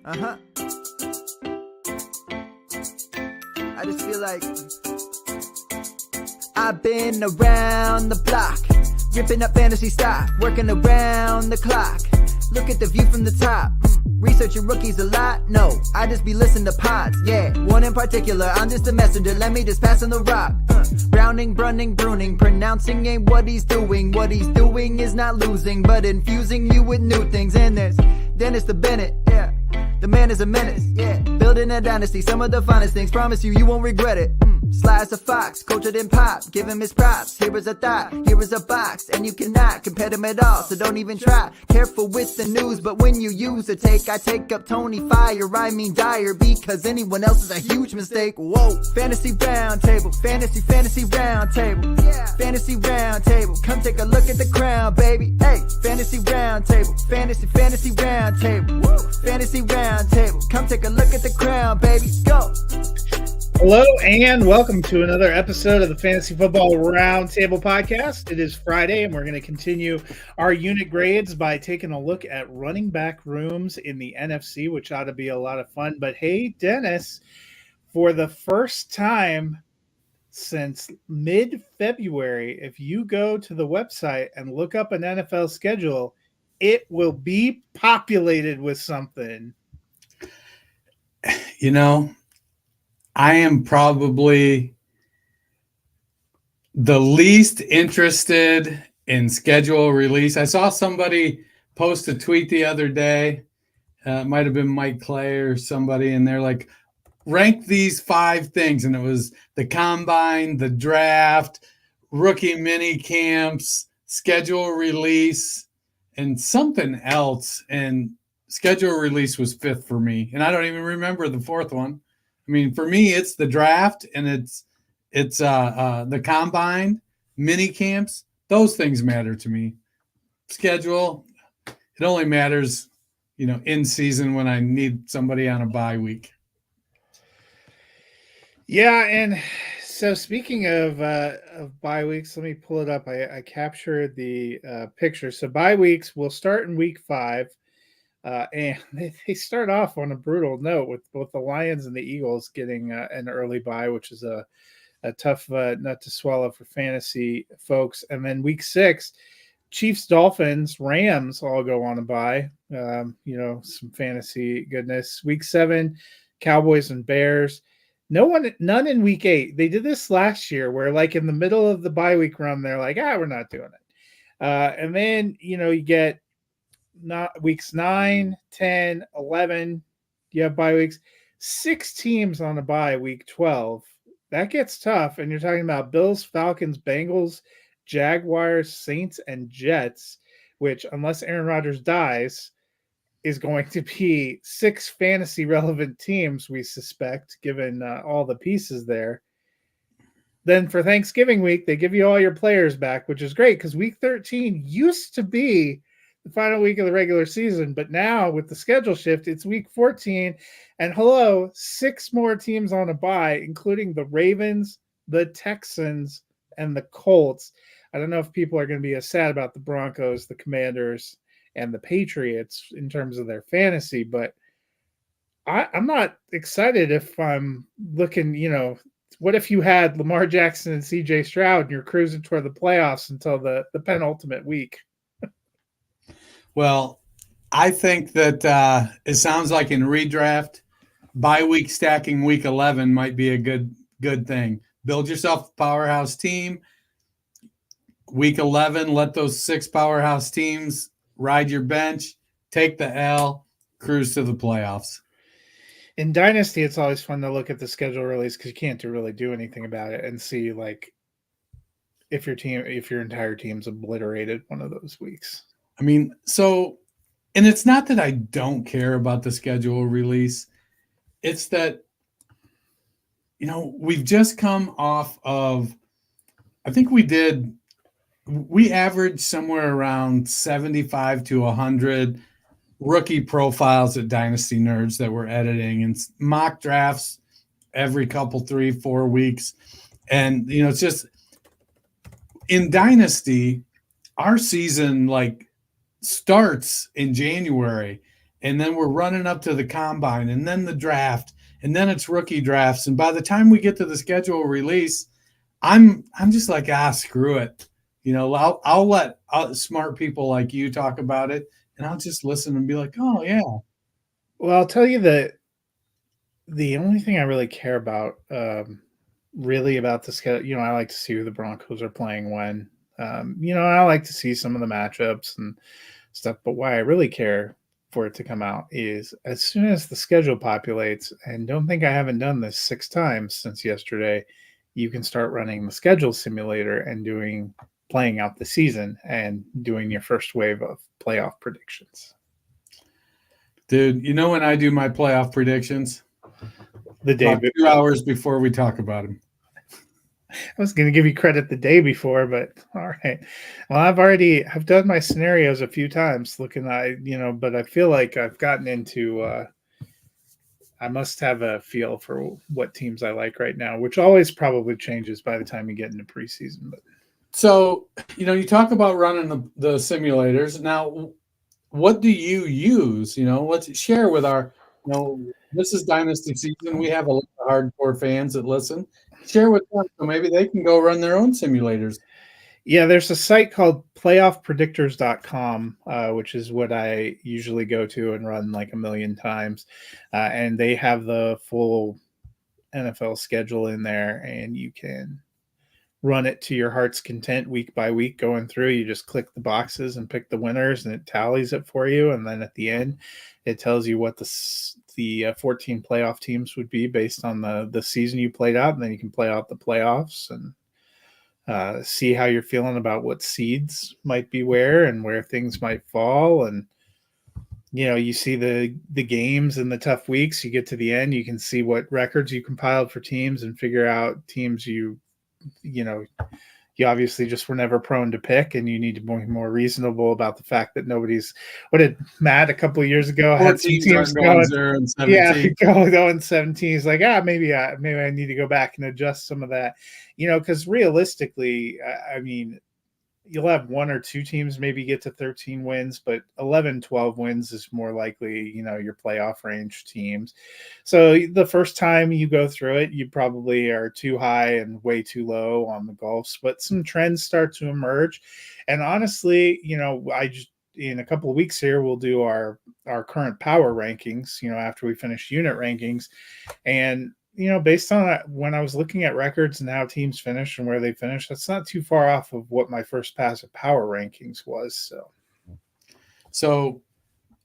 Uh-huh. I just feel like I've been around the block, ripping up fantasy stock, working around the clock. Look at the view from the top. Researching rookies a lot? No, I just be listening to pods. Yeah, one in particular, I'm just a messenger. Let me just pass on the rock. Browning, brunning, pruning, pronouncing ain't what he's doing. What he's doing is not losing, but infusing you with new things. And there's Dennis the Bennett, yeah. The man is a menace, yeah. Building a dynasty, some of the finest things. Promise you, you won't regret it. Sly as a fox, cultured in pop. Give him his props. Here is a thought, here is a box. And you cannot compare them at all, so don't even try. Careful with the news, but when you use a take, I take up Tony Fire. I mean Dyer, because anyone else is a huge mistake. Whoa, fantasy round table, fantasy round table. Yeah, fantasy round table. Come take a look at the crown, baby. Hey, fantasy round table, fantasy round table. Woo, fantasy round table. Come take a look at the crown, baby. Go. Hello and welcome to another episode of the Fantasy Football Roundtable Podcast. It is Friday and we're going to continue our unit grades by taking a look at running back rooms in the NFC, which ought to be a lot of fun. But hey, Dennis, for the first time since mid-February, if you go to the website and look up an NFL schedule, it will be populated with something. You know, I am probably the least interested in schedule release. I saw somebody post a tweet the other day. It might have been Mike Clay or somebody, and they're like, rank these 5 things. And it was the combine, the draft, rookie mini camps, schedule release, and something else. And schedule release was 5th for me. And I don't even remember the 4th one. I mean, for me, it's the draft and it's the combine, mini camps. Those things matter to me. Schedule, it only matters, in season when I need somebody on a bye week. Yeah, and so speaking of bye weeks, let me pull it up. I captured the picture. So bye weeks will start in week 5. And they start off on a brutal note with both the Lions and the Eagles getting an early bye, which is a tough nut to swallow for fantasy folks. And then week 6, Chiefs, Dolphins, Rams all go on a bye. Some fantasy goodness. Week 7, Cowboys and Bears. None in week 8. They did this last year where like in the middle of the bye week run, they're like, we're not doing it. And then, you get not weeks 9, 10, 11, you have bye weeks. 6 teams on a bye week 12. That gets tough. And you're talking about Bills, Falcons, Bengals, Jaguars, Saints, and Jets, which unless Aaron Rodgers dies, is going to be 6 fantasy relevant teams, we suspect, given all the pieces there. Then for Thanksgiving week, they give you all your players back, which is great because week 13 used to be the final week of the regular season, but now with the schedule shift, it's week 14, and 6 more teams on a bye, including the Ravens, the Texans, and the Colts. I don't know if people are going to be as sad about the Broncos, the Commanders, and the Patriots in terms of their fantasy, but I'm not excited if I'm looking, what if you had Lamar Jackson and CJ Stroud and you're cruising toward the playoffs until the penultimate week? Well, I think that it sounds like in redraft, bye week stacking week 11 might be a good thing. Build yourself a powerhouse team. Week 11, let those 6 powerhouse teams ride your bench, take the L, cruise to the playoffs. In Dynasty, it's always fun to look at the schedule release because you can't really do anything about it and see like if your entire team's obliterated one of those weeks. I mean, and it's not that I don't care about the schedule release. It's that, we've just come off of, I think we averaged somewhere around 75 to 100 rookie profiles at Dynasty Nerds that we're editing and mock drafts every couple, 3-4 weeks. And, it's just in Dynasty, our season, starts in January, and then we're running up to the combine, and then the draft, and then it's rookie drafts. And by the time we get to the schedule release, I'm just like, screw it. I'll let smart people like you talk about it, and I'll just listen and be like, oh yeah. Well, I'll tell you that the only thing I really care about, really about the schedule, I like to see who the Broncos are playing when. I like to see some of the matchups and stuff, but why I really care for it to come out is as soon as the schedule populates, and don't think I haven't done this 6 times since yesterday, you can start running the schedule simulator and playing out the season and doing your first wave of playoff predictions. Dude, when I do my playoff predictions? The day About 2 hours before we talk about them. I was going to give you credit the day before, but all right. Well, I've done my scenarios a few times looking at, but I feel like I've gotten into, I must have a feel for what teams I like right now, which always probably changes by the time you get into preseason. But so, you talk about running the simulators. Now, what do you use? Let's share with our, this is Dynasty season. We have a lot of hardcore fans that listen. Share with them so maybe they can go run their own simulators. Yeah, there's a site called playoffpredictors.com, which is what I usually go to and run like a million times. And they have the full NFL schedule in there, and you can run it to your heart's content week by week going through. You just click the boxes and pick the winners, and it tallies it for you. And then at the end, it tells you what the 14 playoff teams would be based on the season you played out. And then you can play out the playoffs and see how you're feeling about what seeds might be where and where things might fall. And, you see the games and the tough weeks. You get to the end, you can see what records you compiled for teams and figure out teams you obviously just were never prone to pick, and you need to be more reasonable about the fact that what did Matt a couple of years ago had some teams going 0-17. Going 17. He's like, maybe I need to go back and adjust some of that, because realistically, I mean, you'll have 1 or 2 teams maybe get to 13 wins, but 11, 12 wins is more likely, your playoff range teams. So the first time you go through it, you probably are too high and way too low on the golfs, but some trends start to emerge. And honestly, in a couple of weeks here, we'll do our current power rankings, after we finish unit rankings. And based on when I was looking at records and how teams finish and where they finish, that's not too far off of what my first pass of power rankings was. So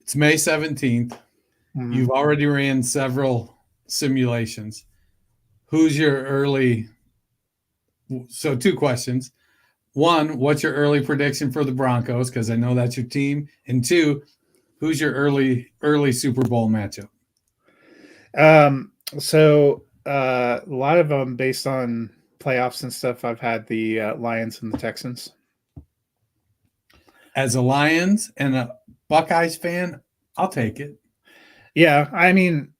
it's May 17th. Mm-hmm. You've already ran several simulations. Who's your early? So 2 questions. 1, what's your early prediction for the Broncos? Because I know that's your team. And 2, who's your early Super Bowl matchup? So a lot of them based on playoffs and stuff. I've had the Lions and the Texans. As a Lions and a Buckeyes fan, I'll take it. Yeah, I mean,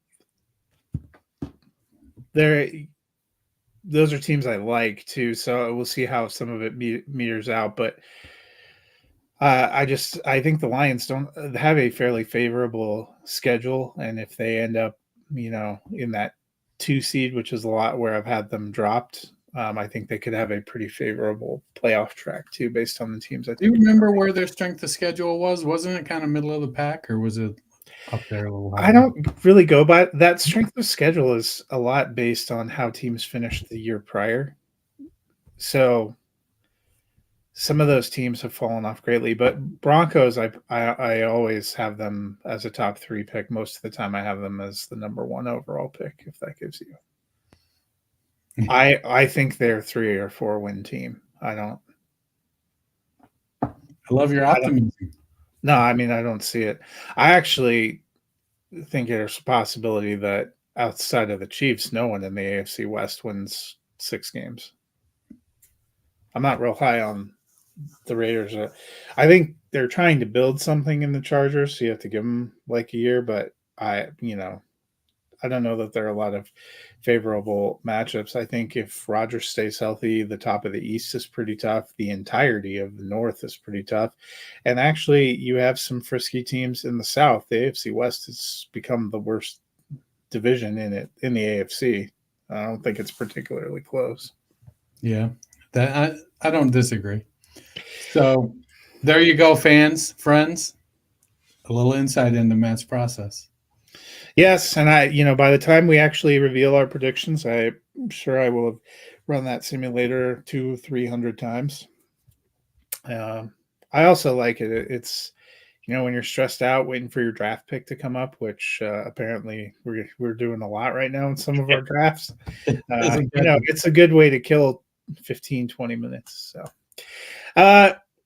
those are teams I like too. So we'll see how some of it meters out. But I think the Lions don't have a fairly favorable schedule, and if they end up in that 2 seed, which is a lot where I've had them dropped, I think they could have a pretty favorable playoff track too, based on the teams. Do you remember where their strength of schedule was? Wasn't it kind of middle of the pack, or was it up there a little higher? I don't really go by that. Strength of schedule is a lot based on how teams finished the year prior. So some of those teams have fallen off greatly, but Broncos, I always have them as a top 3 pick. Most of the time I have them as the number 1 overall pick, if that gives you. I think they're 3 or 4 win team. I love your optimism. No, I mean, I don't see it. I actually think there's a possibility that outside of the Chiefs, no one in the AFC West wins 6 games. I'm not real high on the Raiders. I think they're trying to build something in the Chargers, so you have to give them like a year. But I I don't know that there are a lot of favorable matchups. I think if Rodgers stays healthy, the top of the East is pretty tough. The entirety of the North is pretty tough. And actually, you have some frisky teams in the South. The AFC West has become the worst division in the AFC. I don't think it's particularly close. Yeah, that I don't disagree. So there you go, fans, friends. A little insight into Matt's process. Yes, and by the time we actually reveal our predictions, I'm sure I will have run that simulator 200-300 times. I also like it. It's when you're stressed out waiting for your draft pick to come up, which apparently we're doing a lot right now in some of our drafts. It's a good way to kill 15-20 minutes. So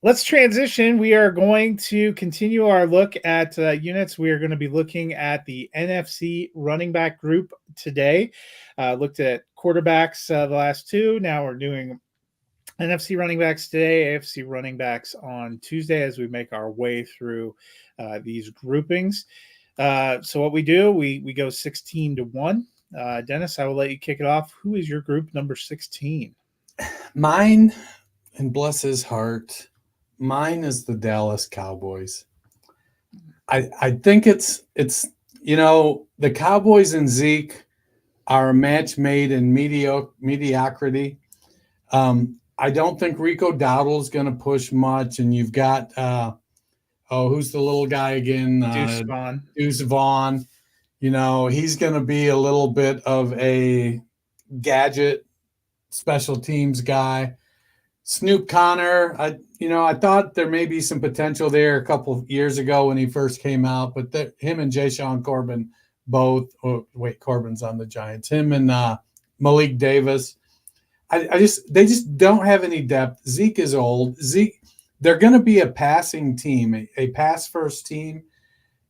let's transition. We are going to continue our look at units. We are going to be looking at the NFC running back group today. Looked at quarterbacks the last two. Now we're doing NFC running backs today, AFC running backs on Tuesday as we make our way through these groupings. So what we do, we go 16-1. Dennis, I will let you kick it off. Who is your group number 16? Mine, and bless his heart, mine is the Dallas Cowboys. I think it's the Cowboys and Zeke are a match made in mediocrity. I don't think Rico Dowdle is going to push much, and you've got who's the little guy again? Deuce Vaughn. He's going to be a little bit of a gadget special teams guy. Snoop Connor, I thought there may be some potential there a couple of years ago when he first came out, but him and Ja'Shawn Corbin both. Oh, wait, Corbin's on the Giants. Him and Malik Davis. They just don't have any depth. Zeke is old. They're going to be a passing team, a pass-first team.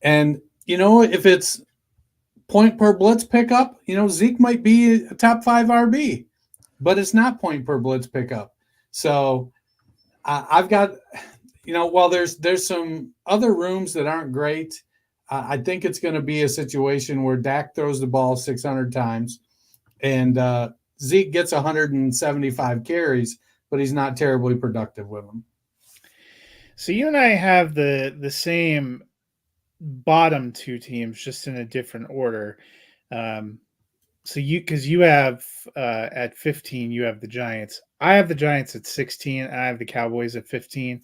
And, if it's point per blitz pickup, Zeke might be a top 5 RB, but it's not point per blitz pickup. So I've got, while there's some other rooms that aren't great, I think it's going to be a situation where Dak throws the ball 600 times and Zeke gets 175 carries, but he's not terribly productive with them. So you and I have the same bottom two teams, just in a different order. So you have at 15, you have the Giants. I have the Giants at 16. And I have the Cowboys at 15.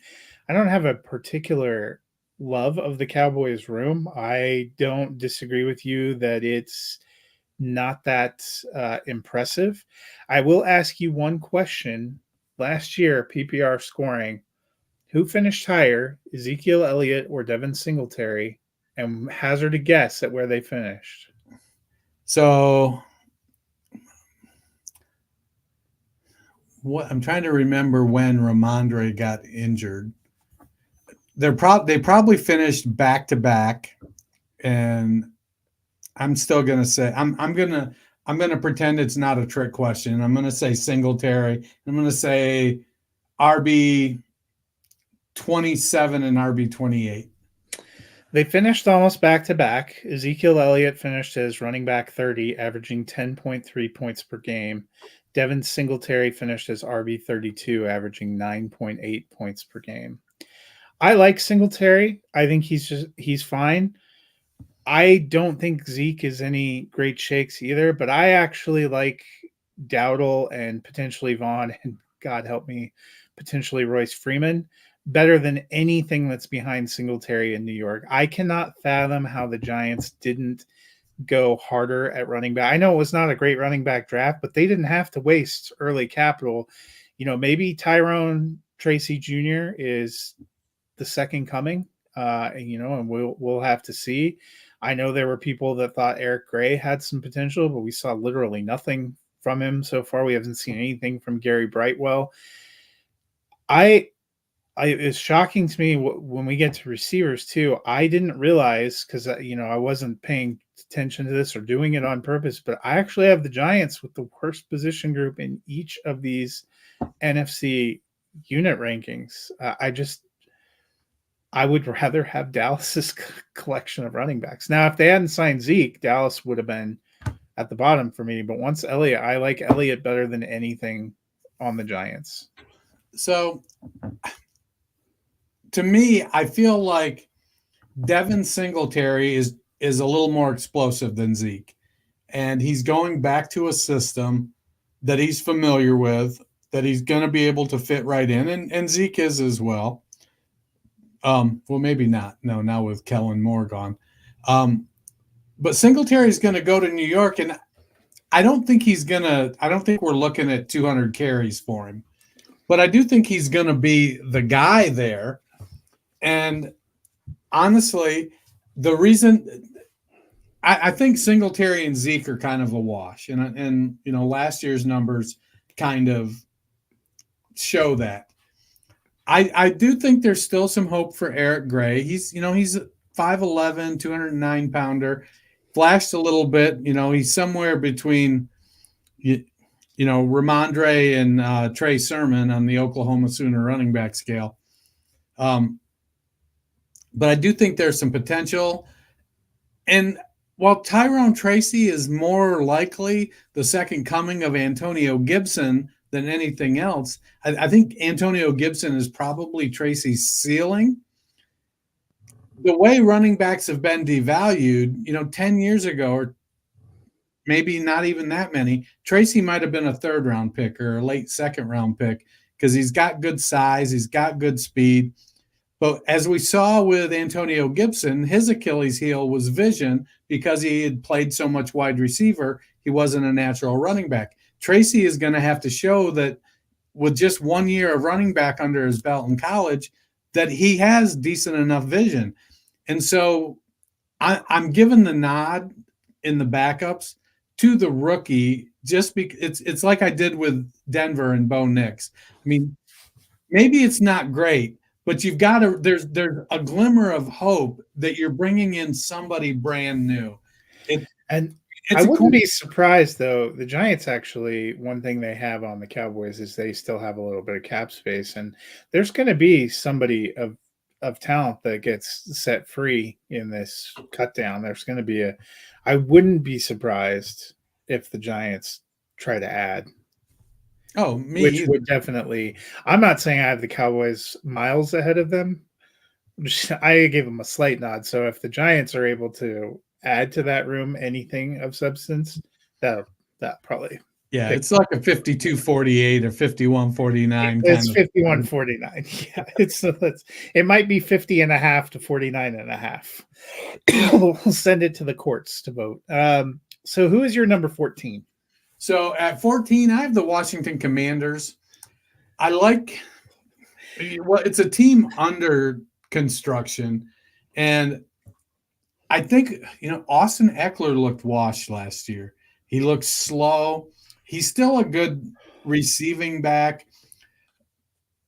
I don't have a particular love of the Cowboys room. I don't disagree with you that it's not that impressive. I will ask you one question. Last year, PPR scoring, who finished higher, Ezekiel Elliott or Devin Singletary? And hazard a guess at where they finished. So I'm trying to remember when Ramondre got injured. They probably finished back to back, and I'm still gonna say I'm gonna pretend it's not a trick question. I'm gonna say Singletary. I'm gonna say RB 27 and RB 28. They finished almost back to back. Ezekiel Elliott finished as running back 30, averaging 10.3 points per game. Devin Singletary finished as RB 32, averaging 9.8 points per game. I like Singletary. I think he's fine. I don't think Zeke is any great shakes either, but I actually like Dowdle and potentially Vaughn, and God help me, potentially Royce Freeman better than anything that's behind Singletary in New York. I cannot fathom how the Giants didn't go harder at running back. I know it was not a great running back draft, but they didn't have to waste early capital. Maybe Tyrone Tracy Jr. is the second coming, and we'll have to see. I know there were people that thought Eric Gray had some potential, but we saw literally nothing from him so far. We haven't seen anything from Gary Brightwell. It's shocking to me when we get to receivers too. I didn't realize because I wasn't paying attention to this or doing it on purpose, but I actually have the Giants with the worst position group in each of these NFC unit rankings. I would rather have Dallas's collection of running backs. Now, if they hadn't signed Zeke, Dallas would have been at the bottom for me. But once Elliott, I like Elliott better than anything on the Giants. So to me, I feel like Devin Singletary is a little more explosive than Zeke. And he's going back to a system that he's familiar with, that he's going to be able to fit right in. And Zeke is as well. Well, maybe not. No, now with Kellen Moore gone. But Singletary is going to go to New York, and I don't think we're looking at 200 carries for him. But I do think he's going to be the guy there. And honestly, the reason I think Singletary and Zeke are kind of a wash. And last year's numbers kind of show that. I do think there's still some hope for Eric Gray. He's a 5'11", 209 pounder, flashed a little bit. He's somewhere between, Ramondre and Trey Sermon on the Oklahoma Sooner running back scale. But I do think there's some potential. And while Tyrone Tracy is more likely the second coming of Antonio Gibson than anything else, I think Antonio Gibson is probably Tracy's ceiling. The way running backs have been devalued, 10 years ago, or maybe not even that many, Tracy might have been a third-round pick or a late second-round pick because he's got good size, he's got good speed. But as we saw with Antonio Gibson, his Achilles heel was vision because he had played so much wide receiver, he wasn't a natural running back. Tracy is going to have to show that with just 1 year of running back under his belt in college, that he has decent enough vision. And so I'm giving the nod in the backups to the rookie just because it's like I did with Denver and Bo Nix. I mean, maybe it's not great, but you've got to there's a glimmer of hope that you're bringing in somebody brand new. I wouldn't be surprised, though. The Giants actually, one thing they have on the Cowboys is they still have a little bit of cap space, and there's going to be somebody of talent that gets set free in this cut down. There's going to be I wouldn't be surprised if the Giants try to add. Oh, me which either. Would definitely. I'm not saying I have the Cowboys miles ahead of them. I gave them a slight nod. So if the Giants are able to add to that room anything of substance, that probably. Yeah, it's like a 52-48 or 51-49. It's 51-49. Yeah, it might be 50 and a half to 49 and a half. We'll send it to the courts to vote. So who is your number 14? So at 14, I have the Washington Commanders. It's a team under construction, and I think, Austin Eckler looked washed last year. He looked slow. He's still a good receiving back.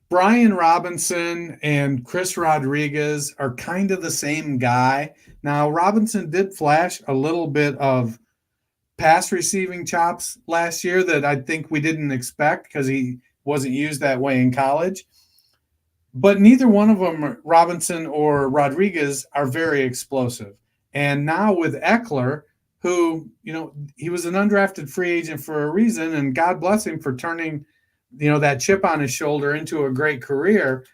Brian Robinson and Chris Rodriguez are kind of the same guy. Now, Robinson did flash a little bit of pass receiving chops last year that I think we didn't expect because he wasn't used that way in college. But neither one of them, Robinson or Rodriguez, are very explosive. And now with Eckler, who, he was an undrafted free agent for a reason, and God bless him for turning, that chip on his shoulder into a great career.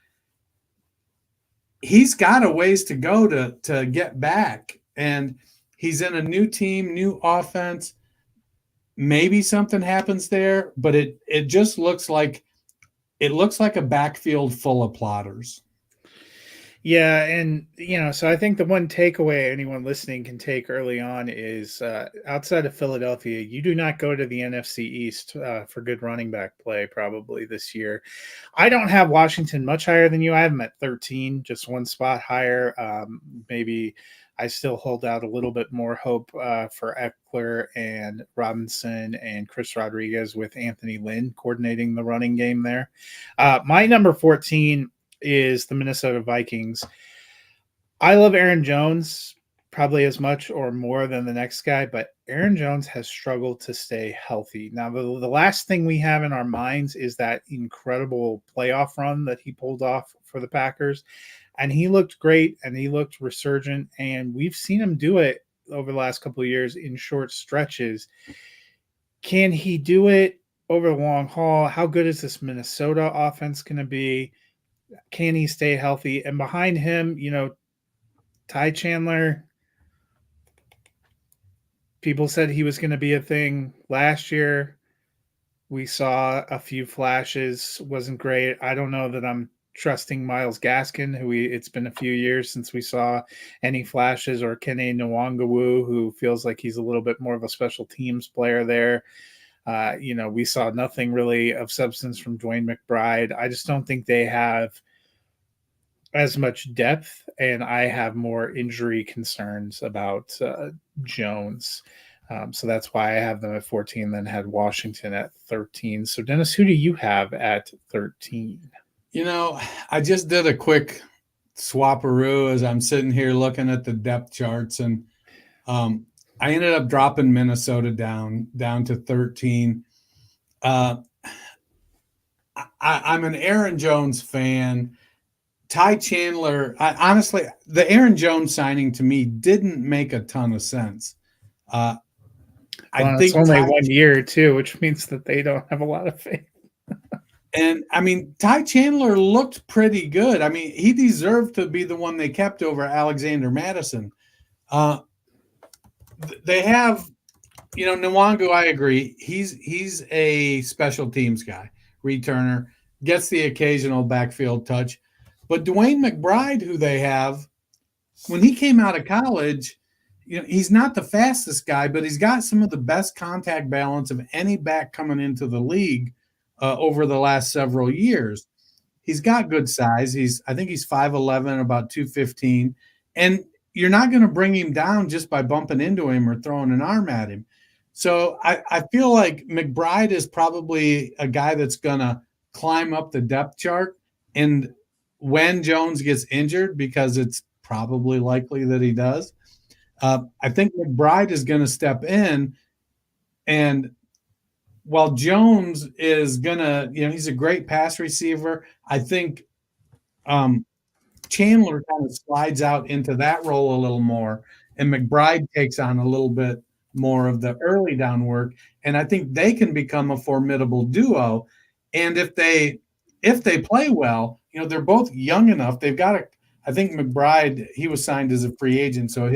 He's got a ways to go to get back. And he's in a new team, new offense. Maybe something happens there, but it just looks like a backfield full of plotters. Yeah, and so I think the one takeaway anyone listening can take early on is outside of Philadelphia, you do not go to the NFC East for good running back play probably this year. I don't have Washington much higher than you. I have them at 13, just one spot higher. Maybe I still hold out a little bit more hope for Eckler and Robinson and Chris Rodriguez with Anthony Lynn coordinating the running game there. My number 14 is the Minnesota Vikings. I love Aaron Jones probably as much or more than the next guy, but Aaron Jones has struggled to stay healthy. Now, the last thing we have in our minds is that incredible playoff run that he pulled off for the Packers, and he looked great and he looked resurgent, and we've seen him do it over the last couple of years in short stretches. Can he do it over the long haul? How good is this Minnesota offense going to be? Can he stay healthy? And behind him, Ty Chandler, people said he was going to be a thing last year. We saw a few flashes, wasn't great. I don't know that I'm trusting Miles Gaskin, it's been a few years since we saw any flashes, or Kene Nwangawu, who feels like he's a little bit more of a special teams player there. We saw nothing really of substance from Dwayne McBride. I just don't think they have as much depth, and I have more injury concerns about Jones. So that's why I have them at 14, then had Washington at 13. So, Dennis, who do you have at 13? I just did a quick swapperoo as I'm sitting here looking at the depth charts, and I ended up dropping Minnesota down to 13. I'm an Aaron Jones fan. Ty Chandler, honestly, the Aaron Jones signing to me didn't make a ton of sense. I think it's only 1 year too, which means that they don't have a lot of faith. And I mean, Ty Chandler looked pretty good. I mean, he deserved to be the one they kept over Alexander Madison. They have, Nwangu, I agree. He's a special teams guy, returner, gets the occasional backfield touch. But Dwayne McBride, who they have, when he came out of college, he's not the fastest guy, but he's got some of the best contact balance of any back coming into the league over the last several years. He's got good size. I think he's 5'11", about 215. And you're not going to bring him down just by bumping into him or throwing an arm at him. So I feel like McBride is probably a guy that's going to climb up the depth chart. And when Jones gets injured, because it's probably likely that he does, I think McBride is going to step in. And while Jones is going to, he's a great pass receiver, I think Chandler kind of slides out into that role a little more, and McBride takes on a little bit more of the early down work. And I think they can become a formidable duo. And if they play well, they're both young enough. They've got I think McBride, he was signed as a free agent, so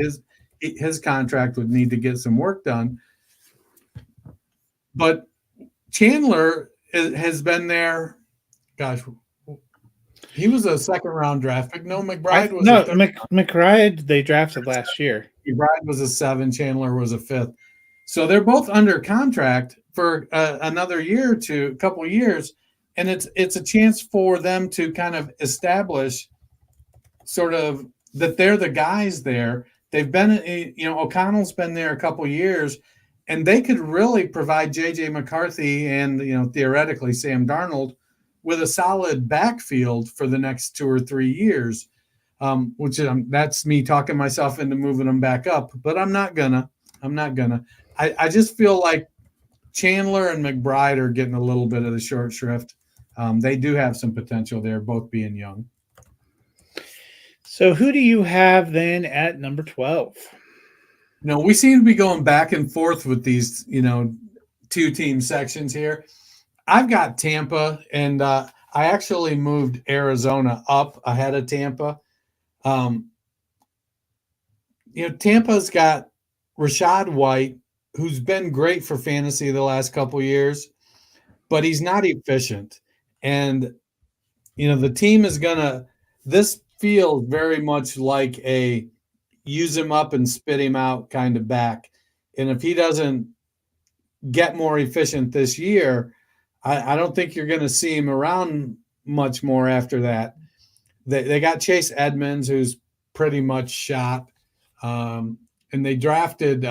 his contract would need to get some work done. But Chandler has been there. Gosh, he was a second-round draft pick. No, McBride was McBride they drafted last year. McBride was a 7. Chandler was a 5th. So they're both under contract for another year to a couple of years, and it's a chance for them to kind of establish sort of that they're the guys there. They've been, O'Connell's been there a couple of years, and they could really provide J.J. McCarthy and, theoretically Sam Darnold with a solid backfield for the next 2 or 3 years, which that's me talking myself into moving them back up, but I'm not gonna. I just feel like Chandler and McBride are getting a little bit of the short shrift. They do have some potential there, both being young. So who do you have then at number 12? We seem to be going back and forth with these, 2-team sections here. I've got Tampa, and I actually moved Arizona up ahead of Tampa. Tampa's got Rachaad White, who's been great for fantasy the last couple years, but he's not efficient. And, the team is this feels very much like a use him up and spit him out kind of back. And if he doesn't get more efficient this year, I don't think you're going to see him around much more after that. They got Chase Edmonds, who's pretty much shot. And they drafted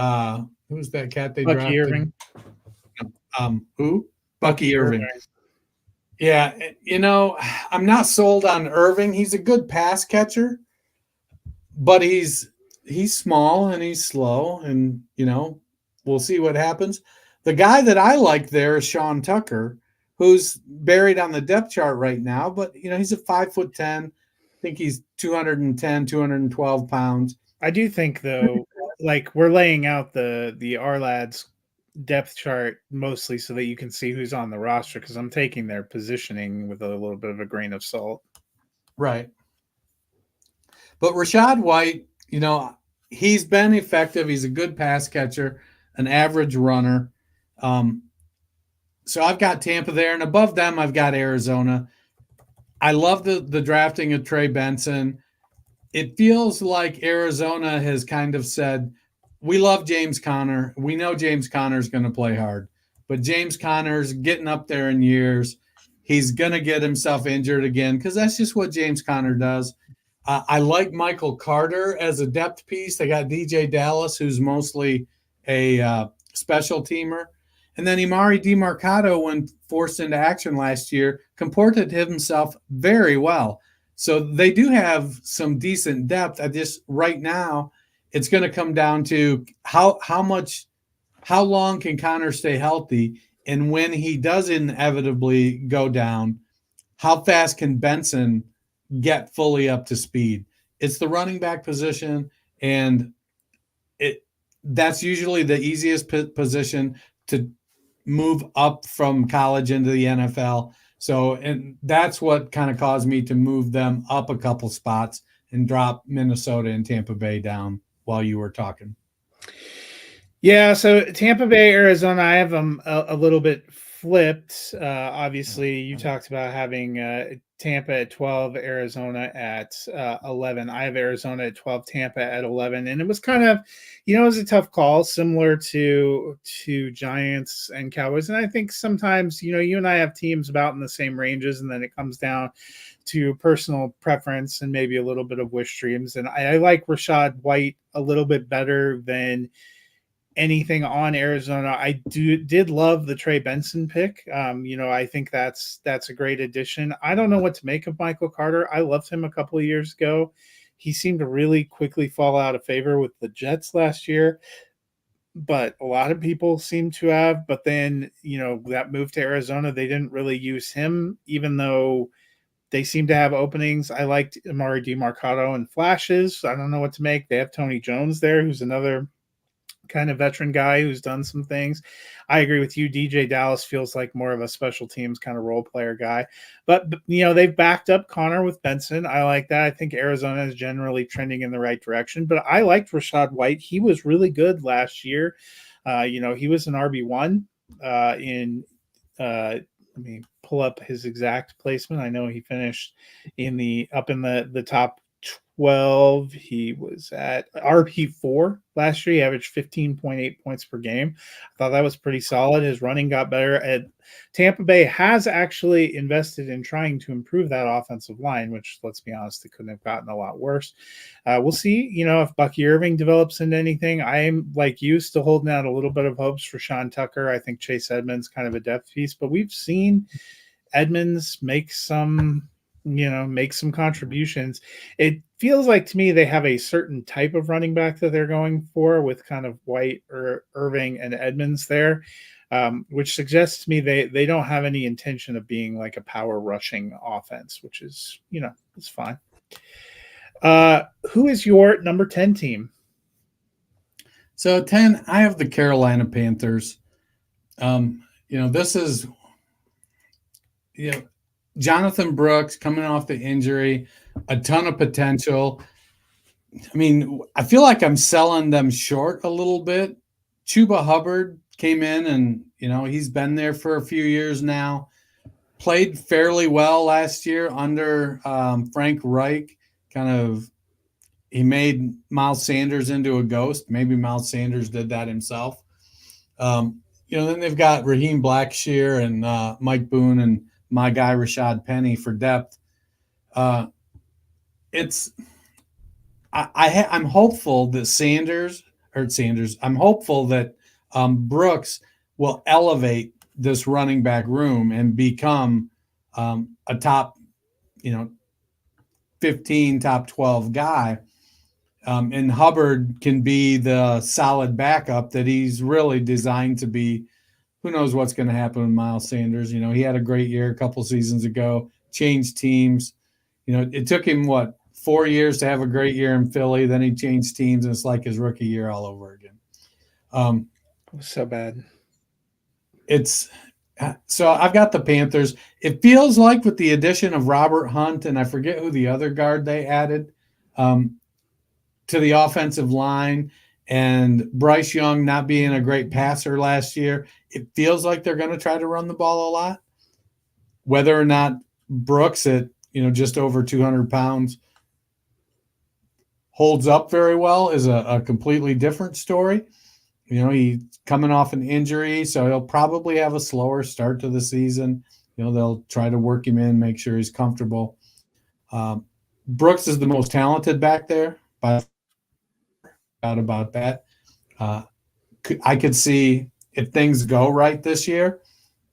who's that cat they Bucky drafted? Irving. Who? Bucky Irving. Yeah, I'm not sold on Irving. He's a good pass catcher, but he's small and he's slow, and we'll see what happens. The guy that I like there is Sean Tucker, who's buried on the depth chart right now, but he's a 5'10". I think he's 210, 212 pounds. I do think, though, like we're laying out the R lads depth chart mostly so that you can see who's on the roster because I'm taking their positioning with a little bit of a grain of salt. Right. But Rashad White, he's been effective. He's a good pass catcher, an average runner. So I've got Tampa there, and above them, I've got Arizona. I love the drafting of Trey Benson. It feels like Arizona has kind of said, we love James Conner. We know James Conner's going to play hard, but James Conner's getting up there in years. He's going to get himself injured again because that's just what James Conner does. I like Michael Carter as a depth piece. They got DJ Dallas, who's mostly a special teamer. And then Imari DiMarcado, when forced into action last year, comported himself very well. So they do have some decent depth. Right now, it's going to come down to how long can Connor stay healthy, and when he does inevitably go down, how fast can Benson get fully up to speed? It's the running back position, and that's usually the easiest position to move up from college into the NFL. So, and that's what kind of caused me to move them up a couple spots and drop Minnesota and Tampa Bay down while you were talking. Yeah, so Tampa Bay, Arizona, I have them a little bit flipped. Obviously, you talked about having Tampa at 12, Arizona at 11. I have Arizona at 12, Tampa at 11. And it was kind of, it was a tough call, similar to Giants and Cowboys. And I think sometimes, you and I have teams about in the same ranges, and then it comes down to personal preference and maybe a little bit of wish dreams. And I like Rashad White a little bit better than anything on Arizona. I did love the Trey Benson pick. I think that's a great addition. I don't know what to make of Michael Carter. I loved him a couple of years ago. He seemed to really quickly fall out of favor with the Jets last year, but a lot of people seem to have. But then, that move to Arizona, they didn't really use him, even though they seem to have openings. I liked Amari DiMarcado and flashes. I don't know what to make. They have Tony Jones there, who's another kind of veteran guy who's done some things. I agree with you. DJ Dallas feels like more of a special teams kind of role player guy, but they've backed up Connor with Benson. I like that. I think Arizona is generally trending in the right direction, but I liked Rashad White. He was really good last year. He was an RB1 let me pull up his exact placement. I know he finished up in the top 12. He was at RP4 last year. He averaged 15.8 points per game. I thought that was pretty solid. His running got better. Tampa Bay has actually invested in trying to improve that offensive line, which, let's be honest, it couldn't have gotten a lot worse. We'll see, if Bucky Irving develops into anything. I am, like you, still holding out a little bit of hopes for Sean Tucker. I think Chase Edmonds kind of a depth piece, but we've seen Edmonds make some contributions. It feels like to me they have a certain type of running back that they're going for with kind of White or Irving and Edmonds there, which suggests to me they don't have any intention of being like a power rushing offense, which is, it's fine. Who is your number 10 team? So 10, I have the Carolina Panthers. This is, Jonathan Brooks coming off the injury, a ton of potential. I mean, I feel like I'm selling them short a little bit. Chuba Hubbard came in and, he's been there for a few years now. Played fairly well last year under Frank Reich. He made Miles Sanders into a ghost. Maybe Miles Sanders did that himself. Then they've got Raheem Blackshear and Mike Boone and my guy Rashad Penny for depth. I'm hopeful that I'm hopeful that Brooks will elevate this running back room and become a top, 15, top 12 guy. And Hubbard can be the solid backup that he's really designed to be. Who knows what's going to happen with Miles Sanders? He had a great year a couple seasons ago, changed teams. It took him, 4 years to have a great year in Philly. Then he changed teams, and it's like his rookie year all over again. It was so bad. It's so I've got the Panthers. It feels like with the addition of Robert Hunt, and I forget who the other guard they added to the offensive line, and Bryce Young not being a great passer last year, it feels like they're going to try to run the ball a lot. Whether or not Brooks at just over 200 pounds holds up very well is a completely different story. He's coming off an injury, so he'll probably have a slower start to the season. They'll try to work him in, make sure he's comfortable. Brooks is the most talented back there, by doubt about that. I could see if things go right this year,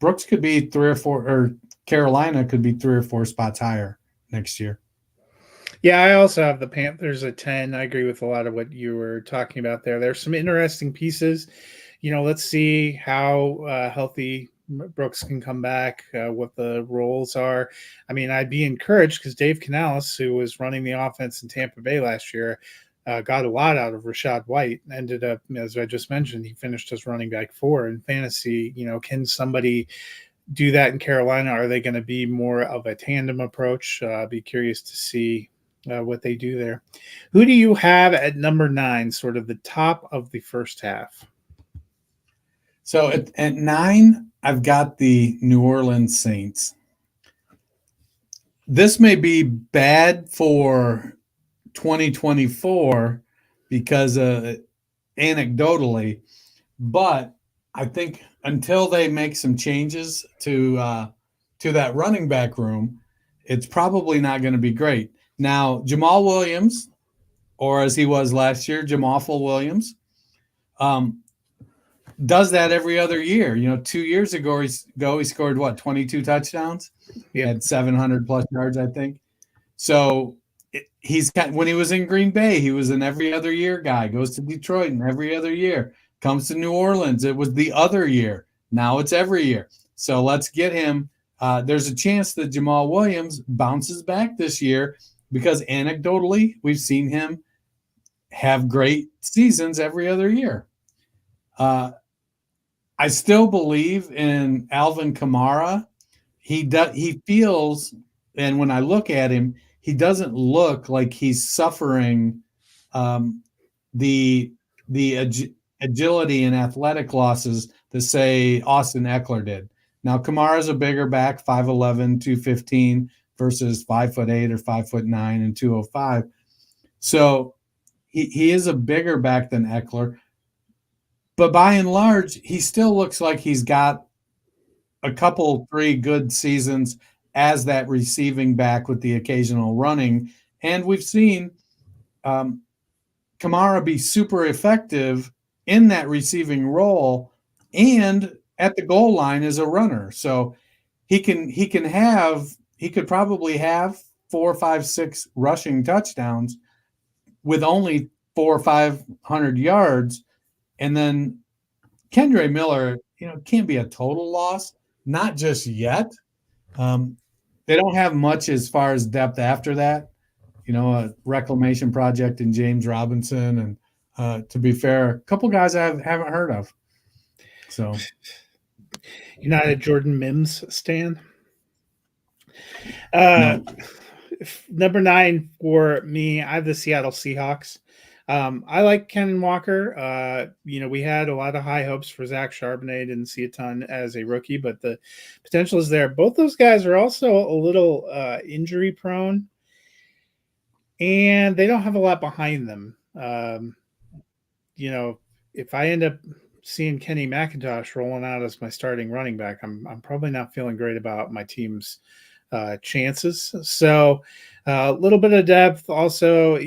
Brooks could be 3 or 4, or Carolina could be 3 or 4 spots higher next year. Yeah, I also have the Panthers at 10. I agree with a lot of what you were talking about there. There's some interesting pieces. Let's see how healthy Brooks can come back, what the roles are. I mean, I'd be encouraged because Dave Canales, who was running the offense in Tampa Bay last year, got a lot out of Rashad White. Ended up, as I just mentioned, he finished as running back 4 in fantasy. Can somebody do that in Carolina? Are they going to be more of a tandem approach? Be curious to see what they do there. Who do you have at number 9, sort of the top of the first half? So at 9, I've got the New Orleans Saints. This may be bad for 2024 because anecdotally, but I think until they make some changes to that running back room, it's probably not going to be great. Now, Jamal Williams, or as he was last year, Jamawful Williams, does that every other year. 2 years ago, he scored 22 touchdowns? He had 700 plus yards, I think. So when he was in Green Bay, he was an every other year guy. Goes to Detroit and every other year. Comes to New Orleans, it was the other year. Now it's every year. So let's get him. There's a chance that Jamal Williams bounces back this year because anecdotally, we've seen him have great seasons every other year. I still believe in Alvin Kamara. He feels, and when I look at him, he doesn't look like he's suffering the agility and athletic losses that, say, Austin Eckler did. Now, Kamara's a bigger back, 5'11", 215 versus 5'8" or 5'9" and 205. So he is a bigger back than Eckler. But by and large, he still looks like he's got a couple, 3 good seasons as that receiving back with the occasional running. And we've seen Kamara be super effective in that receiving role and at the goal line as a runner. So he could probably have 4, 5, 6 rushing touchdowns with only 400 or 500 yards. And then Kendre Miller, can't be a total loss, not just yet. They don't have much as far as depth after that. A reclamation project in James Robinson, and to be fair, a couple guys I haven't heard of. So, you're not a Jordan Mims stan? No. Number 9 for me, I have the Seattle Seahawks. I like Ken Walker. We had a lot of high hopes for Zach Charbonnet. Didn't see a ton as a rookie, but the potential is there. Both those guys are also a little injury prone, and they don't have a lot behind them. If I end up seeing Kenny McIntosh rolling out as my starting running back, I'm probably not feeling great about my team's chances. So a little bit of depth. Also,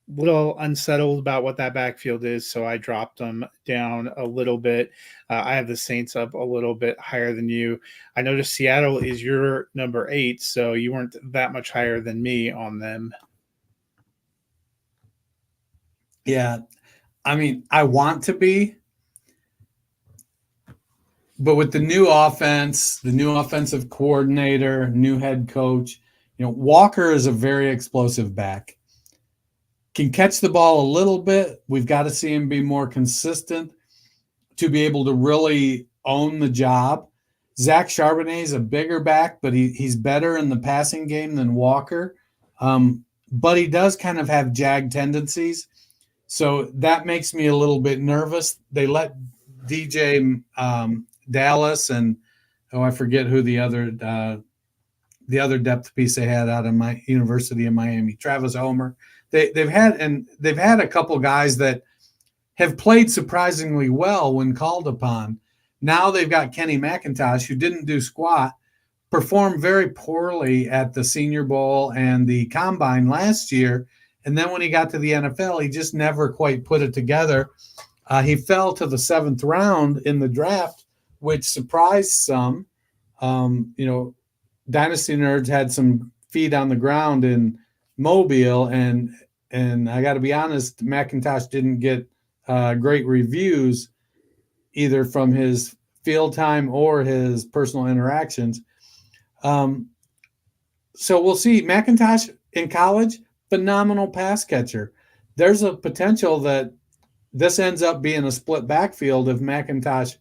little unsettled about what that backfield is, so I dropped them down a little bit. I have the Saints up a little bit higher than you. I noticed Seattle is your number 8, so you weren't that much higher than me on them. Yeah, I mean, I want to be, but with the new offense, the new offensive coordinator, new head coach, Walker is a very explosive back. Can catch the ball a little bit. We've got to see him be more consistent to be able to really own the job. Zach Charbonnet is a bigger back, but he's better in the passing game than Walker. But he does kind of have jag tendencies. So that makes me a little bit nervous. They let DJ Dallas and, I forget who the other depth piece they had out of my University of Miami, Travis Homer. They've had a couple guys that have played surprisingly well when called upon. Now they've got Kenny McIntosh, who didn't do squat, performed very poorly at the Senior Bowl and the Combine last year. And then when he got to the NFL, he just never quite put it together. He fell to the 7th round in the draft, which surprised some. Dynasty Nerds had some feet on the ground in Mobile, and I got to be honest, McIntosh didn't get great reviews either from his field time or his personal interactions. So we'll see. McIntosh in college, phenomenal pass catcher. There's a potential that this ends up being a split backfield if McIntosh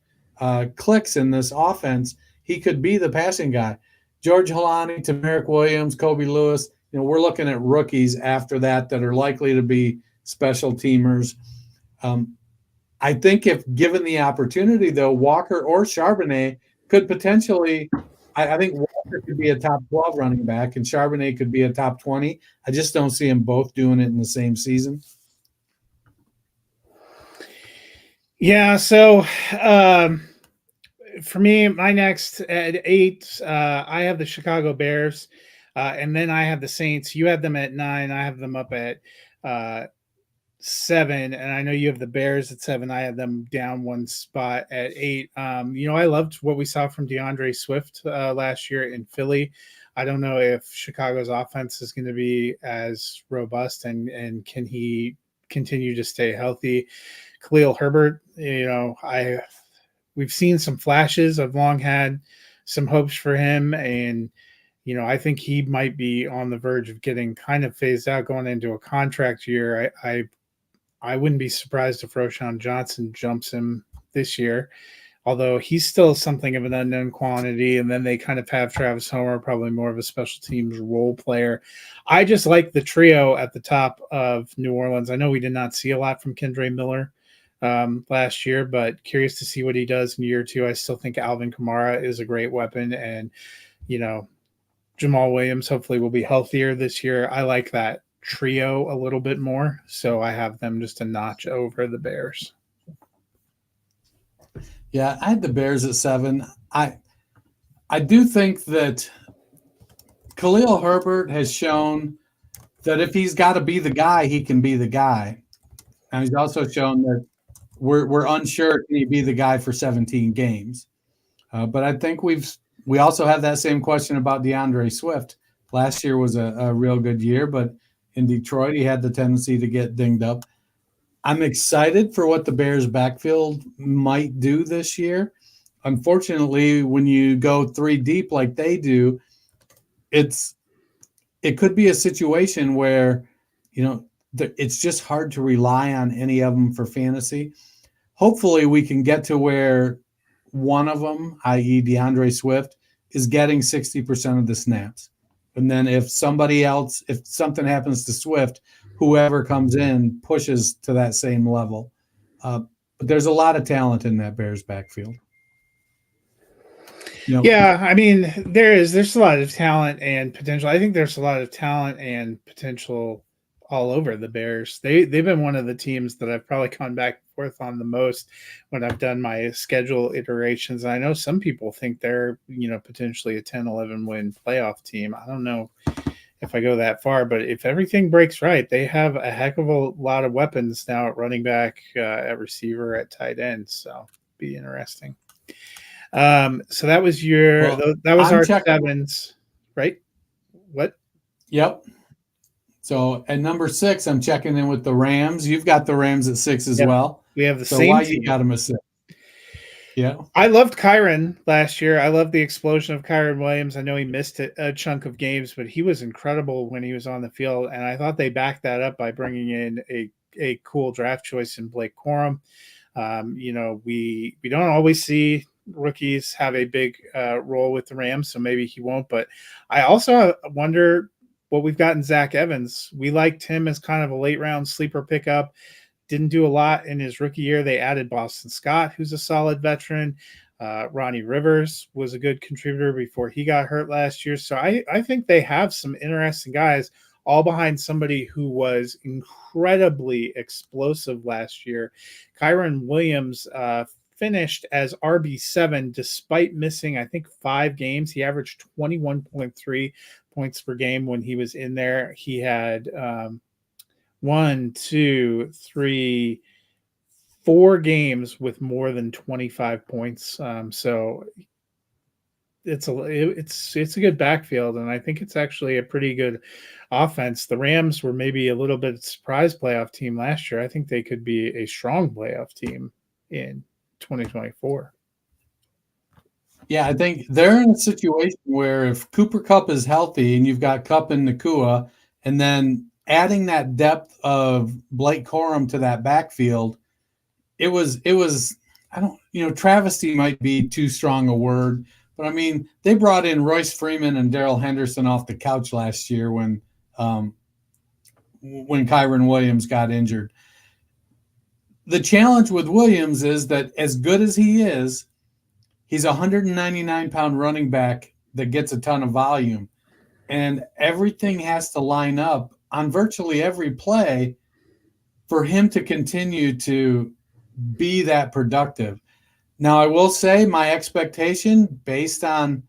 clicks in this offense. He could be the passing guy. George Halani, Tamarick Williams, Kobe Lewis, we're looking at rookies after that are likely to be special teamers. I think if given the opportunity, though, Walker or Charbonnet could potentially – I think Walker could be a top 12 running back and Charbonnet could be a top 20. I just don't see them both doing it in the same season. Yeah, so for me, my next at 8, I have the Chicago Bears, and then I have the Saints. You have them at 9. I have them up at 7, and I know you have the Bears at 7. I have them down one spot at 8. I loved what we saw from DeAndre Swift last year in Philly. I don't know if Chicago's offense is going to be as robust, and can he continue to stay healthy. Khalil Herbert, we've seen some flashes. I've long had some hopes for him, and I think he might be on the verge of getting kind of phased out going into a contract year. I wouldn't be surprised if Roschon Johnson jumps him this year, although he's still something of an unknown quantity. And then they kind of have Travis Homer, probably more of a special teams role player. I just like the trio at the top of New Orleans. I know we did not see a lot from Kendre Miller last year, but curious to see what he does in year 2. I still think Alvin Kamara is a great weapon, and Jamal Williams hopefully will be healthier this year. I like that trio a little bit more, so I have them just a notch over the Bears. Yeah, I had the Bears at 7. I do think that Khalil Herbert has shown that if he's got to be the guy, he can be the guy. And he's also shown that we're unsure, can he be the guy for 17 games? But I think we also have that same question about DeAndre Swift. Last year was a real good year, but in Detroit, he had the tendency to get dinged up. I'm excited for what the Bears backfield might do this year. Unfortunately, when you go 3 deep like they do, it could be a situation where, it's just hard to rely on any of them for fantasy. Hopefully we can get to where one of them, i.e. DeAndre Swift, is getting 60% of the snaps. And then if something happens to Swift, whoever comes in pushes to that same level. But there's a lot of talent in that Bears backfield. Yeah, I mean, there's a lot of talent and potential. I think there's a lot of talent and potential all over the Bears. They've been one of the teams that I've probably gone back and forth on the most when I've done my schedule iterations. And I know some people think they're, potentially a 10-11 win playoff team. I don't know if I go that far, but if everything breaks right, they have a heck of a lot of weapons now at running back, at receiver, at tight end. So be interesting. So that was our 7s, right? What? Yep. So at number 6, I'm checking in with the Rams. You've got the Rams at 6 as well. We have the so same why team. You got them at 6? Yeah. I loved Kyron last year. I loved the explosion of Kyron Williams. I know he missed a chunk of games, but he was incredible when he was on the field. And I thought they backed that up by bringing in a cool draft choice in Blake Corum. We don't always see rookies have a big role with the Rams, so maybe he won't. But I also wonder what we've got in Zach Evans. We liked him as kind of a late round sleeper pickup. Didn't do a lot in his rookie year. They added Boston Scott, who's a solid veteran. Ronnie Rivers was a good contributor before he got hurt last year. So I think they have some interesting guys all behind somebody who was incredibly explosive last year. Kyron Williams finished as RB7 despite missing, I think, 5 games. He averaged 21.3 points per game when he was in there. He had 4 games with more than 25 points. So it's a good backfield, and I think it's actually a pretty good offense. The Rams were maybe a little bit surprise playoff team last year. I think they could be a strong playoff team in 2024. Yeah, I think they're in a situation where if Cooper Kupp is healthy and you've got Kupp and Nakua, and then adding that depth of Blake Corum to that backfield, it was I don't, travesty might be too strong a word, but I mean, they brought in Royce Freeman and Darrell Henderson off the couch last year when Kyron Williams got injured. The challenge with Williams is that as good as he is, he's a 199-pound running back that gets a ton of volume, and everything has to line up on virtually every play for him to continue to be that productive. Now, I will say my expectation based on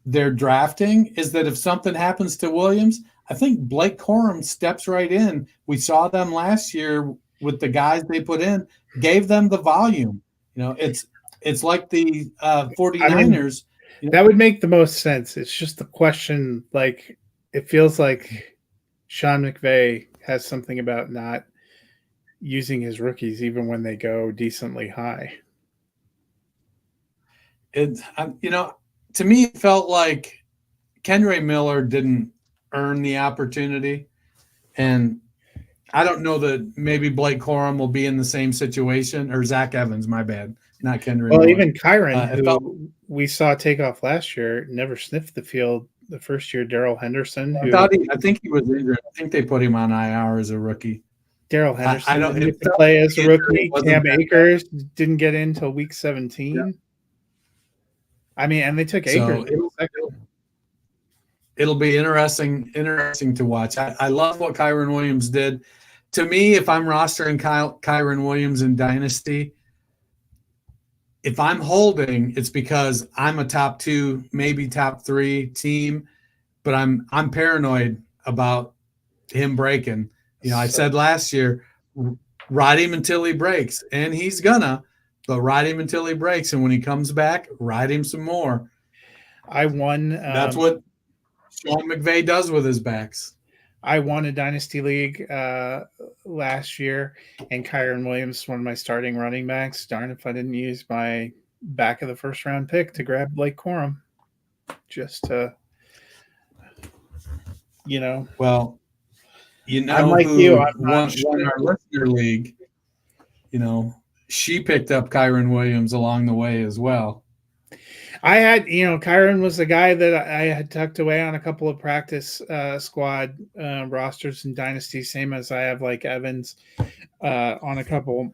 their drafting is that if something happens to Williams, I think Blake Corum steps right in. We saw them last year with the guys they put in, gave them the volume. It's like the 49ers. That would make the most sense. It's just the question, like, it feels like Sean McVay has something about not using his rookies even when they go decently high. To me, it felt like Kenray Miller didn't earn the opportunity. And I don't know that maybe Blake Corum will be in the same situation, or Zach Evans, my bad, not Kenray Miller. Even Kyron, who we saw take off last year, never sniffed the field the first year. Darrell Henderson. I think he was injured. I think they put him on IR as a rookie. Darrell Henderson didn't get to play as a rookie. Cam Akers didn't get in until week 17. Yeah. I mean, and they took Akers. It'll be interesting to watch. I love what Kyron Williams did. To me, if I'm rostering Kyron Williams in Dynasty, if I'm holding, it's because I'm a top 2, maybe top 3 team, but I'm paranoid about him breaking. I said last year, ride him until he breaks, and he's gonna. But ride him until he breaks, and when he comes back, ride him some more. I won. That's what Sean McVay does with his backs. I won a dynasty league last year, and Kyron Williams, one of my starting running backs. Darn if I didn't use my back of the first round pick to grab Blake Corum, just to, Well, I'm like you. I'm won our listener league. She picked up Kyron Williams along the way as well. I had, Kyron was the guy that I had tucked away on a couple of practice squad rosters in Dynasty, same as I have like Evans on a couple.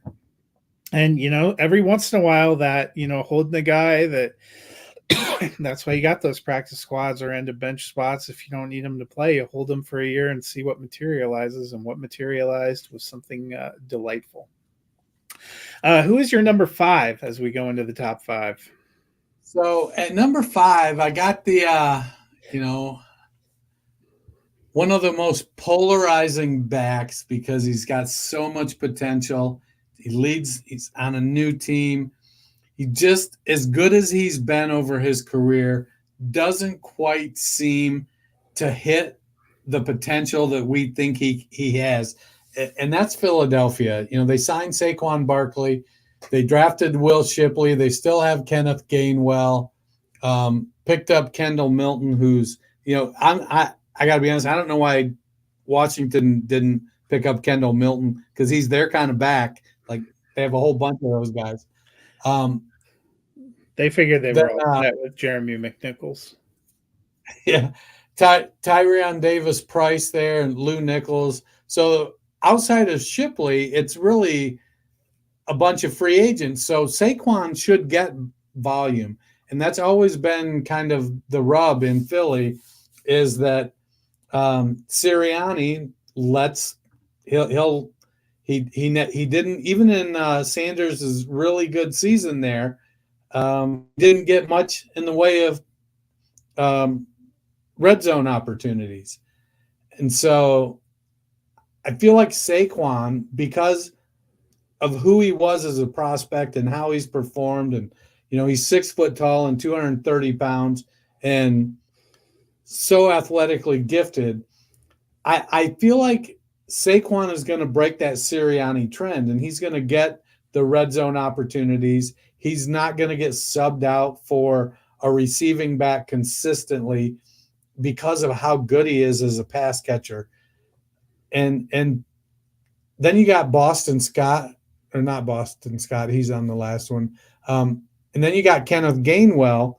And, every once in a while that, holding the guy that that's why you got those practice squads or end of bench spots. If you don't need them to play, you hold them for a year and see what materializes. And what materialized was something delightful. Who is your number 5 as we go into the top 5? So at number 5, I got the, one of the most polarizing backs because he's got so much potential. He's on a new team. He just, as good as he's been over his career, doesn't quite seem to hit the potential that we think he has. And that's Philadelphia. They signed Saquon Barkley. They drafted Will Shipley. They still have Kenneth Gainwell. Picked up Kendall Milton, who's, I got to be honest, I don't know why Washington didn't pick up Kendall Milton, because he's their kind of back. Like, they have a whole bunch of those guys. They figured they Then, were all set with Jeremy McNichols. Yeah. Tyrion Davis Price there and Lou Nichols. So outside of Shipley, it's really a bunch of free agents. So Saquon should get volume. And that's always been kind of the rub in Philly, is that Sirianni he didn't, even in Sanders' really good season there, didn't get much in the way of red zone opportunities. And so I feel like Saquon, because of who he was as a prospect and how he's performed, and he's 6 foot tall and 230 pounds and so athletically gifted, I feel like Saquon is going to break that Sirianni trend, and he's going to get the red zone opportunities. He's not going to get subbed out for a receiving back consistently because of how good he is as a pass catcher. And then you got Boston Scott, or not Boston Scott, he's on the last one. And then you got Kenneth Gainwell,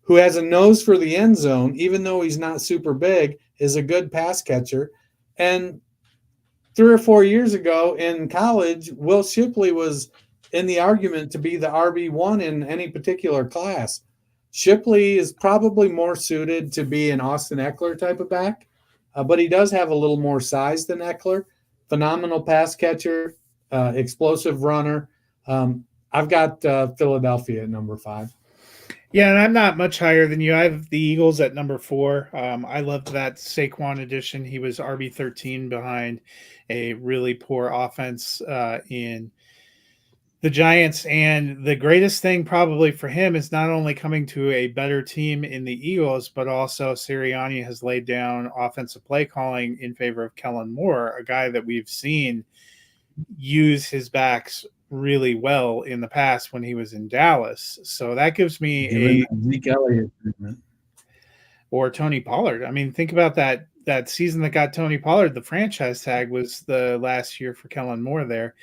who has a nose for the end zone, even though he's not super big, is a good pass catcher. And 3 or 4 years ago in college, Will Shipley was in the argument to be the RB1 in any particular class. Shipley is probably more suited to be an Austin Eckler type of back, but he does have a little more size than Eckler. Phenomenal pass catcher, explosive runner. I've got Philadelphia at number 5. Yeah, and I'm not much higher than you. I have the Eagles at number 4. I loved that Saquon addition. He was RB13 behind a really poor offense in the Giants. And the greatest thing probably for him is not only coming to a better team in the Eagles, but also Sirianni has laid down offensive play calling in favor of Kellen Moore, a guy that we've seen use his backs really well in the past when he was in Dallas. So that gives me Zeke Elliott treatment. Or Tony Pollard. I mean, think about that season that got Tony Pollard. The franchise tag was the last year for Kellen Moore there.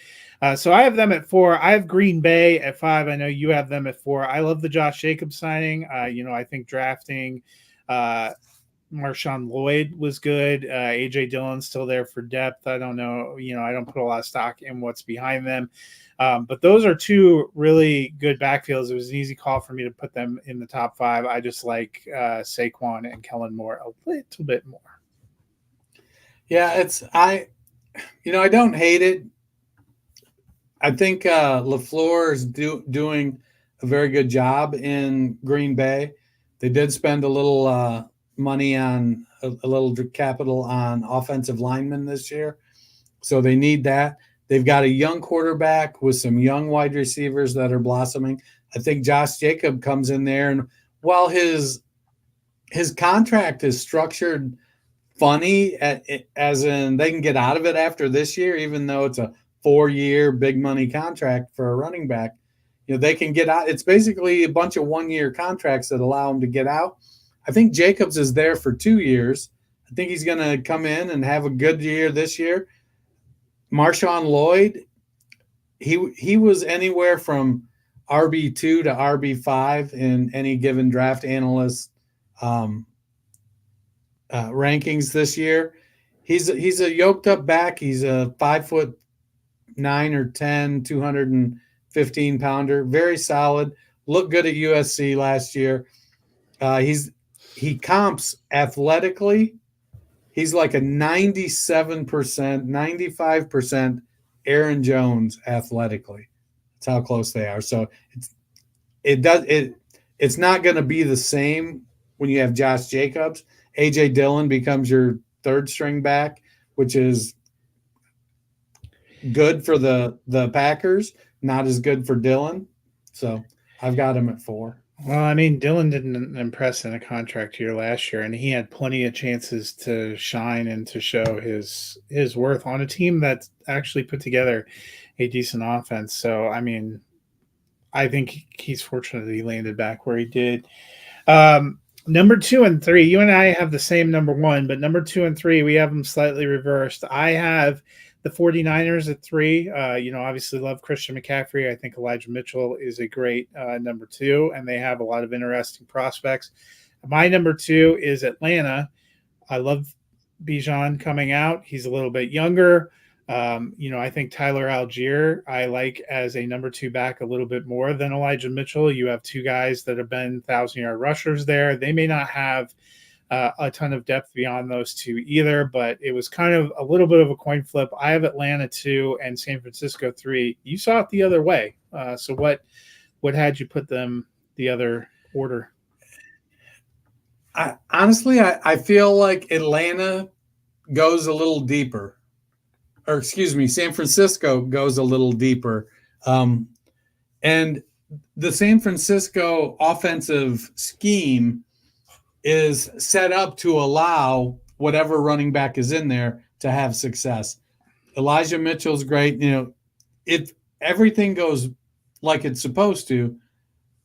So I have them at 4. I have Green Bay at 5. I know you have them at 4. I love the Josh Jacobs signing. I think drafting Marshawn Lloyd was good. A.J. Dillon's still there for depth. I don't know. I don't put a lot of stock in what's behind them. But those are 2 really good backfields. It was an easy call for me to put them in the top 5. I just like Saquon and Kellen Moore a little bit more. Yeah, I don't hate it. I think LaFleur is doing a very good job in Green Bay. They did spend a little money on a little capital on offensive linemen this year, so they need that. They've got a young quarterback with some young wide receivers that are blossoming. I think Josh Jacobs comes in there, and while his contract is structured funny, as in they can get out of it after this year, even though it's a 4-year big money contract for a running back, they can get out. It's basically a bunch of 1-year contracts that allow them to get out. I think Jacobs is there for 2 years. I think he's going to come in and have a good year this year. Marshawn Lloyd, he was anywhere from RB2 to RB5 in any given draft analyst rankings this year. He's a yoked up back. He's a 5'9" or 10, 215 pounder, very solid. Looked good at USC last year. He comps athletically. He's like a 97%, 95% Aaron Jones athletically. That's how close they are. So it's not going to be the same when you have Josh Jacobs. A.J. Dillon becomes your 3rd string back, which is good for the Packers, not as good for Dillon. So I've got him at 4. Well, I mean, Dillon didn't impress in a contract year last year, and he had plenty of chances to shine and to show his worth on a team that's actually put together a decent offense. So, I mean, I think he's fortunate that he landed back where he did. Number 2 and 3, you and I have the same number 1, but number 2 and 3, we have them slightly reversed. I have the 49ers at 3. Obviously love Christian McCaffrey. I think Elijah Mitchell is a great number 2, and they have a lot of interesting prospects. My number 2 is Atlanta. I love Bijan coming out. He's a little bit younger. I think Tyler Algier I like as a number 2 back a little bit more than Elijah Mitchell. You have 2 guys that have been 1,000-yard rushers there. They may not have a ton of depth beyond those 2 either, but it was kind of a little bit of a coin flip. I have Atlanta 2 and San Francisco 3. You saw it the other way. So what had you put them the other order? I feel like Atlanta goes a little deeper. Or excuse me, San Francisco goes a little deeper. And the San Francisco offensive scheme is set up to allow whatever running back is in there to have success. Elijah Mitchell's great. If everything goes like it's supposed to,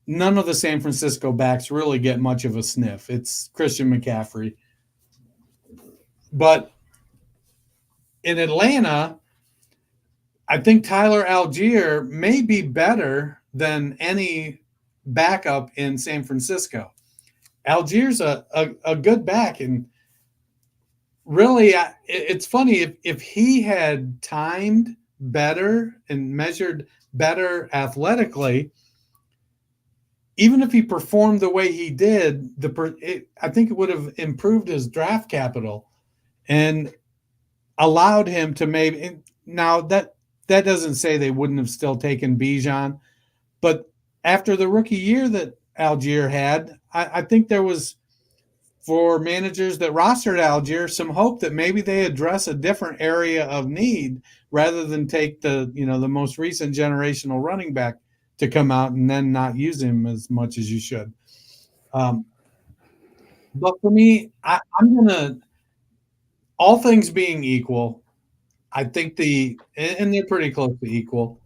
none of the San Francisco backs really get much of a sniff. It's Christian McCaffrey. But in Atlanta, I think Tyler Algier may be better than any backup in San Francisco. Algier's a good back, and really, it's funny if he had timed better and measured better athletically. Even if he performed the way he did, I think it would have improved his draft capital and allowed him to maybe. Now that doesn't say they wouldn't have still taken Bijan, but after the rookie year that Algier had, I think there was, for managers that rostered Algier, some hope that maybe they address a different area of need rather than take the most recent generational running back to come out and then not use him as much as you should. But for me, I'm going to, all things being equal, I think and they're pretty close to equal.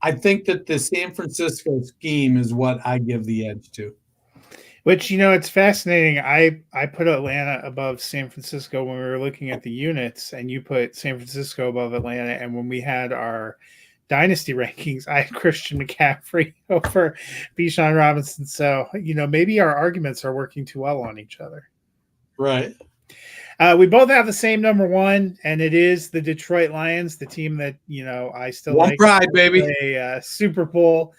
I think that the San Francisco scheme is what I give the edge to. Which, it's fascinating. I put Atlanta above San Francisco when we were looking at the units, and you put San Francisco above Atlanta. And when we had our dynasty rankings, I had Christian McCaffrey over Bijan Robinson. So, maybe our arguments are working too well on each other. Right. We both have the same number 1, and it is the Detroit Lions, the team that, I still One like. pride, baby. A Super Bowl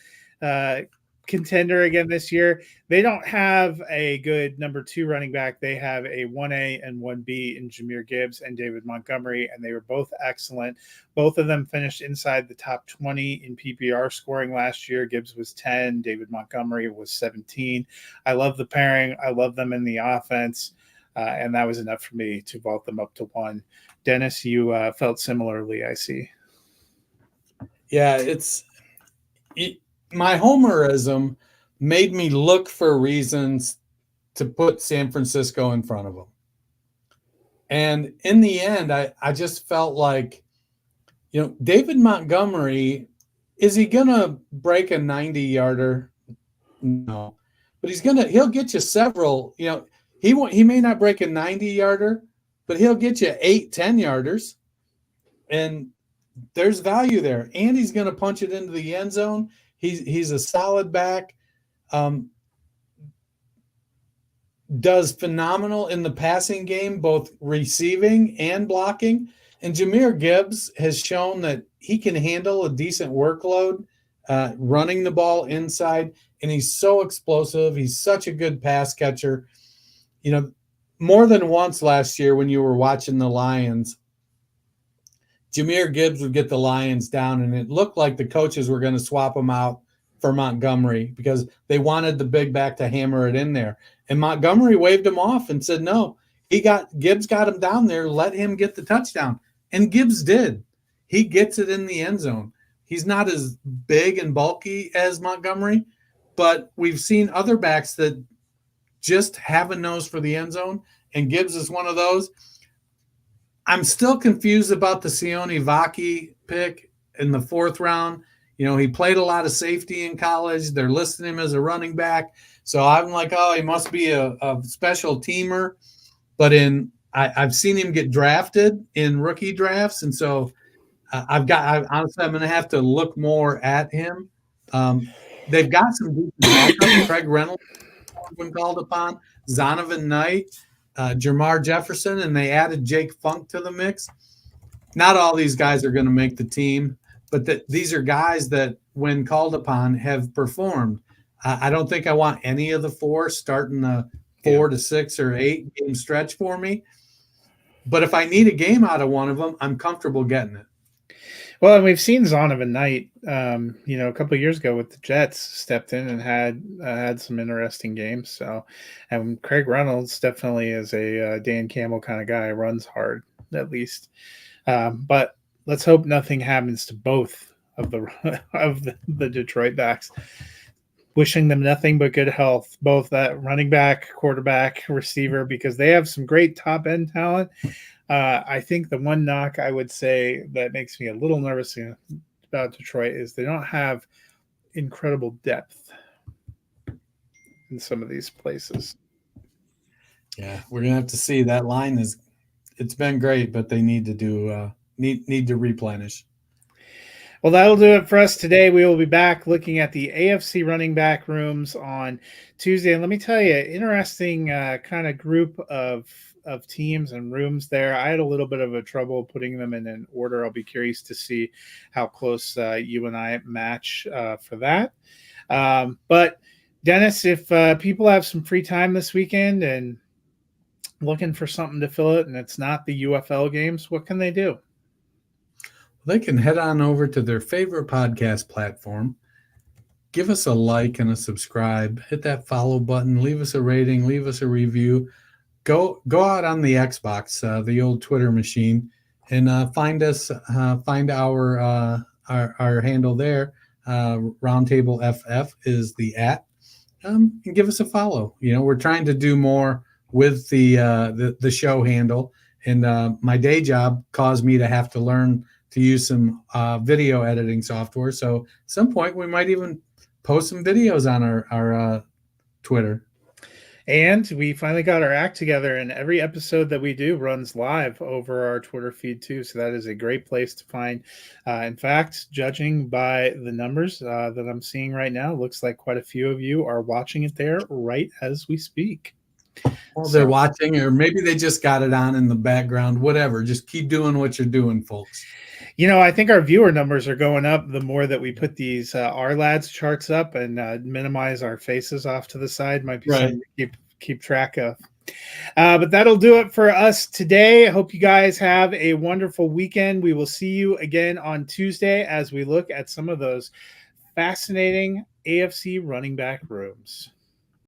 contender again this year. They don't have a good number 2 running back. They have a 1A and 1B in Jahmyr Gibbs and David Montgomery, and they were both excellent. Both of them finished inside the top 20 in PPR scoring last year. Gibbs was 10. David Montgomery was 17. I love the pairing. I love them in the offense. And that was enough for me to vault them up to 1. Dennis, you felt similarly, I see. Yeah, my homerism made me look for reasons to put San Francisco in front of them. And in the end, I just felt like, David Montgomery, is he going to break a 90-yarder? No. But he'll get you several, he may not break a 90-yarder, but he'll get you 8 10-yarders. And there's value there. And he's going to punch it into the end zone. He's a solid back. Does phenomenal in the passing game, both receiving and blocking. And Jahmyr Gibbs has shown that he can handle a decent workload running the ball inside. And he's so explosive. He's such a good pass catcher. More than once last year when you were watching the Lions, Jahmyr Gibbs would get the Lions down, and it looked like the coaches were going to swap him out for Montgomery because they wanted the big back to hammer it in there. And Montgomery waved him off and said, no, Gibbs got him down there, let him get the touchdown. And Gibbs did. He gets it in the end zone. He's not as big and bulky as Montgomery, but we've seen other backs that just have a nose for the end zone, and Gibbs is one of those. I'm still confused about the Sione Vaki pick in the 4th round. He played a lot of safety in college. They're listing him as a running back. So I'm like, oh, he must be a special teamer. But I've seen him get drafted in rookie drafts. And so honestly, I'm going to have to look more at him. They've got some decent backups. Craig Reynolds, when called upon, Zonovan Knight, Jamar Jefferson, and they added Jake Funk to the mix. Not all these guys are going to make the team, but these are guys that, when called upon, have performed. I don't think I want any of the four starting a 4 to 6 or 8 game stretch for me. But if I need a game out of one of them, I'm comfortable getting it. Well, and we've seen Zonovan Knight, a couple of years ago with the Jets, stepped in and had some interesting games. So, and Craig Reynolds definitely is a Dan Campbell kind of guy, runs hard at least. But let's hope nothing happens to both of the Detroit backs. Wishing them nothing but good health, both that running back, quarterback, receiver, because they have some great top end talent. I think the one knock I would say that makes me a little nervous about Detroit is they don't have incredible depth in some of these places. Yeah, we're gonna have to see. That line it's been great, but they need to need to replenish. Well, that'll do it for us today. We will be back looking at the AFC running back rooms on Tuesday. And let me tell you, interesting kind of group of teams and rooms there. I had a little bit of a trouble putting them in an order. I'll be curious to see how close you and I match for that. But Dennis, if people have some free time this weekend and looking for something to fill it and it's not the UFL games, what can they do? They can head on over to their favorite podcast platform, give us a like and a subscribe, hit that follow button, leave us a rating, leave us a review. Go out on the Xbox, the old Twitter machine, and find us. Find our handle there. Roundtable FF is the @ and give us a follow. We're trying to do more with the show handle, and my day job caused me to have to learn to use some video editing software. So at some point we might even post some videos on our Twitter. And we finally got our act together, and every episode that we do runs live over our Twitter feed too. So that is a great place to find. In fact, judging by the numbers that I'm seeing right now, looks like quite a few of you are watching it there right as we speak. Well, they're watching, or maybe they just got it on in the background, whatever. Just keep doing what you're doing, folks. I think our viewer numbers are going up the more that we put these our lads charts up and minimize our faces off to the side. Might be something to keep track of. But that'll do it for us today. I hope you guys have a wonderful weekend. We will see you again on Tuesday as we look at some of those fascinating AFC running back rooms.